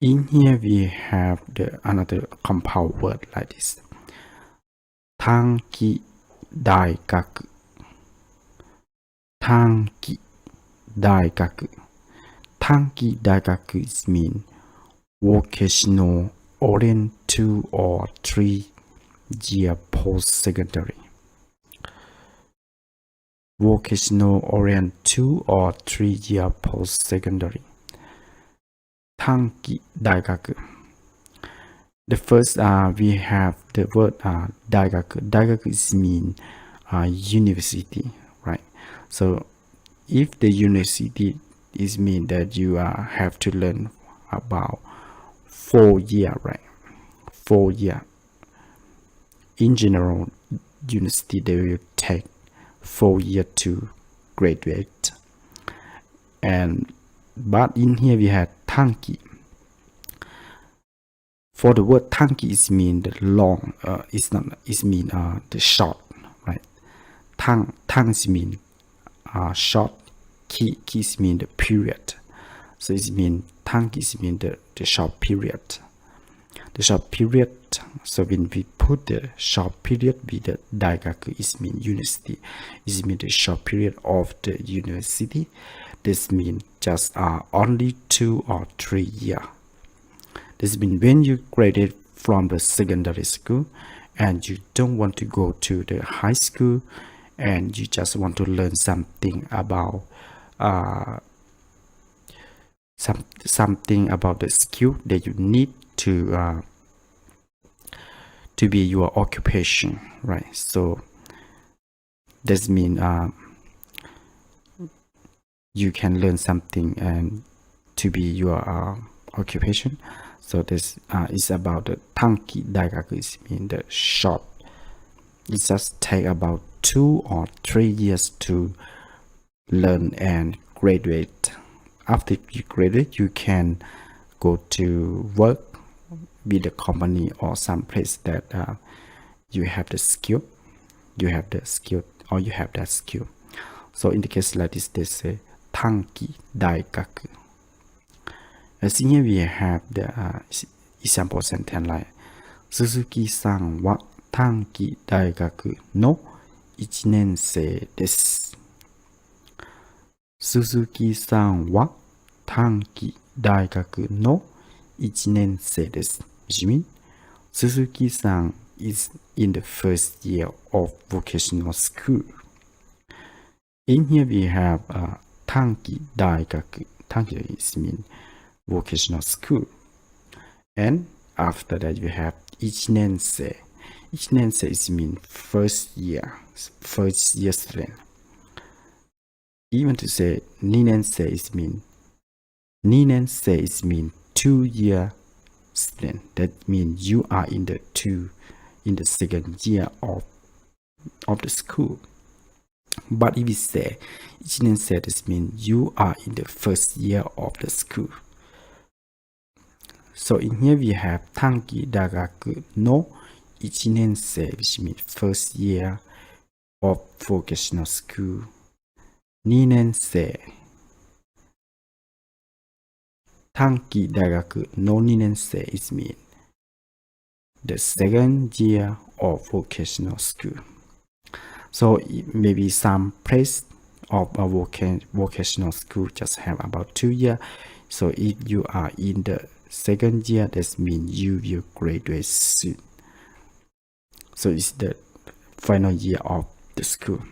In here we have another compound word like this. Tanki daigaku. Tanki daigaku. Tanki daigaku is mean vocational oriented 2 or 3 year post-secondary. Vocational oriented 2 or 3 year post-secondary. Tanki daigaku. The first we have the word daigaku. Daigaku is mean university, right? So if the university is mean that you have to learn about 4 year, right? 4 year. In general, university they will take 4 year to graduate. But in here we have tanki. For the word tanki is mean the long, it's mean the short, right? Tang is mean short, ki is mean the period. So it's mean tanki is mean the short period. The short period. So when we put the short period with the daigaku, it mean university. It mean the short period of the university. This means just only 2 or 3 years. This means when you graduate from the secondary school and you don't want to go to the high school and you just want to learn something about something about the skill that you need to be your occupation, right? So this means you can learn something and to be your occupation. So this is about the tanki daigaku. It means the short. It just take about 2 or 3 years to learn and graduate. After you graduate, you can go to work with the company or some place that you have the skill. You have the skill or you have that skill. So in the case like this, they say tanki daigaku. As in here we have the example sentence like Suzuki-san wa tanki daigaku no 1年生です。Suzuki-san wa tanki daigaku no 1年生です。Which means Suzuki-san is in the first year of vocational school. In here we have tanki daigaku. Tanki is mean vocational school. And after that we have 1年生. 1年生 is mean first year student. Even to say 2年生 is mean 2年生 is mean 2 year student. That means you are in the second year of the school. But if we say 1年生 this means you are in the first year of the school. So in here we have tanki daigaku no 1年生 which means first year of vocational school. 2年生 tanki daigaku no 2年生 is mean the second year of vocational school. So maybe some place of a vocational school just have about 2 years. So if you are in the second year, that means you will graduate soon. So it's the final year of the school.